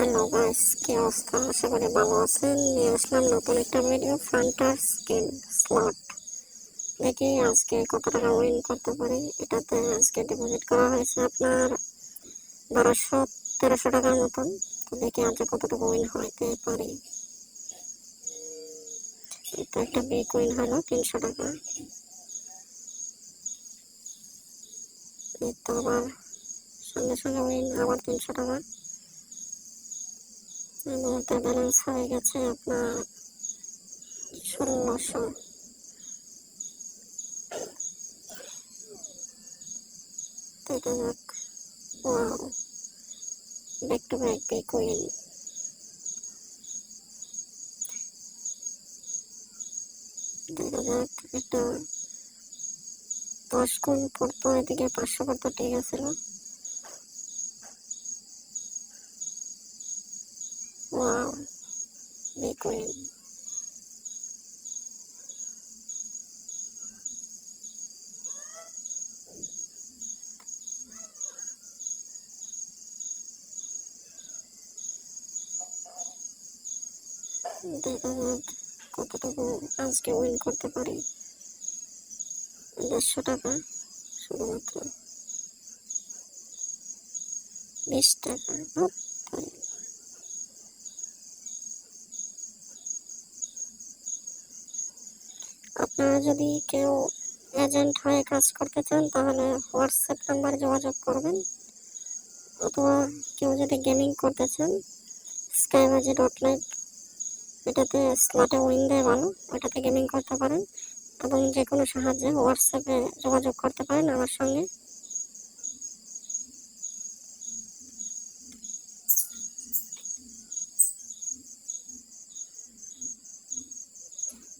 Hello guys, কি অবস্থা? আশা করি ভালো আছেন। নিয়ে আসলাম নতুন একটা ভিডিও, ফান্টার স্কিন স্লট। দেখি আজকে কত টাকা উইন করতে পারি। এটাতে আজকে ডিপোজিট করা হয়েছে আপনার 1200-1300 টাকার মতন। তো দেখি আজকে কতটুকু উইন হইতে পারি। এটা একটা বিগ উইন হলো 300 টাকা। তো আবার সঙ্গে সঙ্গে উইন আবার 300 টাকা। এই মুহূর্তে ব্যালেন্স হয়ে গেছে আপনার 1600। দেখা যাক। Wow, back to back big win. দেখা যাক, একটা 10 গুণ পড়তো, এদিকে 500 পড়তো, ঠিক আছিল। Wow, big win. দেখা যাক কতটুকু আজকে উইন করতে পারি। 150 টাকা, শুধুমাত্র 20 টাকা। আপনারা যদি কেউ এজেন্ট হয়ে কাজ করতে চান তাহলে হোয়াটসঅ্যাপ নাম্বারে যোগাযোগ করবেন, অথবা কেউ যদি গেমিং করতে চান skybazi.live, এটাতে স্লটে উইন দেয় ভালো, ওটাতে গেমিং করতে পারেন এবং যে কোনো সাহায্যে হোয়াটসঅ্যাপে যোগাযোগ করতে পারেন আমার সঙ্গে।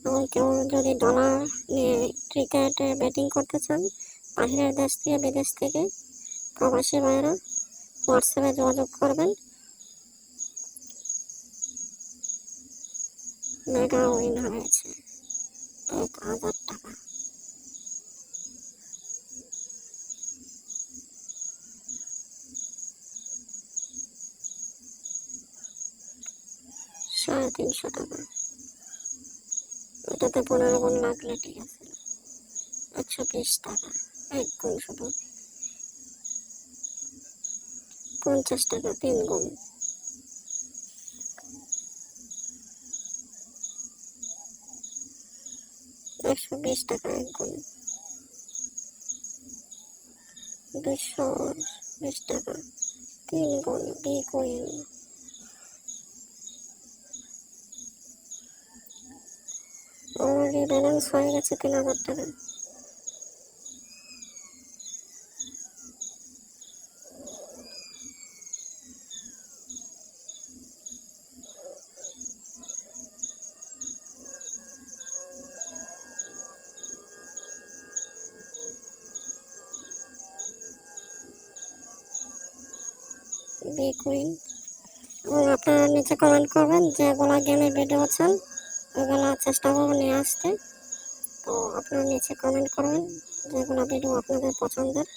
এবং কেউ যদি ডলার নিয়ে ক্রিকেটে ব্যাটিং করতে চান বাহিরের দেশ থেকে, বিদেশ থেকে, প্রবাসী ভাইয়েরা হোয়াটসঅ্যাপে যোগাযোগ করবেন। মেগা উইন হয়েছে 1000 টাকা। $350 টাকা। এটাতে 15 গুণ লাগলে ঠিক আছে। 120 টাকা, 1 গুণ শুধু। 50 টাকা 3 গুণ। 120 টাকা 1 গুণ। 220 টাকা 3 গুণ, বিগ উইন। অলরেডি ব্যালেন্স হয়ে গেছে 3000 টাকা। Big win. এবং আপনারা নিচে কমেন্ট করবেন যেগুলো গেমের ভিডিও চান, ওগুলো চেষ্টা করবো নিয়ে আসতে। তো আপনারা নিচে কমেন্ট করবেন যেগুলো ভিডিও আপনাদের পছন্দের,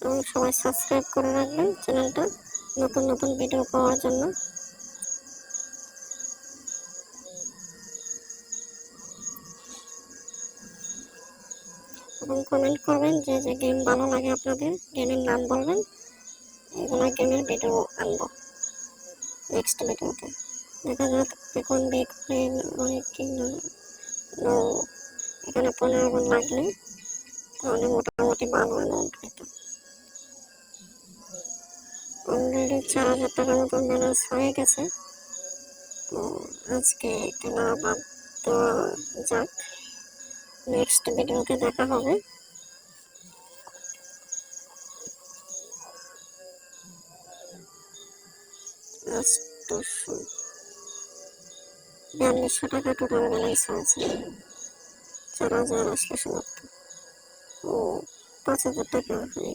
এবং সবাই সাবস্ক্রাইব করে রাখবেন চ্যানেলটা নতুন নতুন ভিডিও পাওয়ার জন্য। এবং কমেন্ট করবেন যে যে গেম ভালো লাগে আপনাদের, গেমের নাম বলবেন, এগুলো গেমের ভিডিও আনবো নেক্সট ভিডিওতে। দেখা যাক এখন বিগ উইন হয় কি না। এখানে 15 গুণ লাগলে তাহলে মোটামুটি ভালো অ্যামাউন্ট হইতো। অলরেডি 4000 টাকার মতন ব্যালেন্স হয়ে গেছে। তো আজকে খেলা বাদ দেওয়া যাক, নেক্সট ভিডিওতে দেখা হবে। $842 টাকা টোটাল ব্যালেন্স হয়েছে। 4000 আসলে সমাপ্ত। ও 5000 টাকা হয়ে গেছে।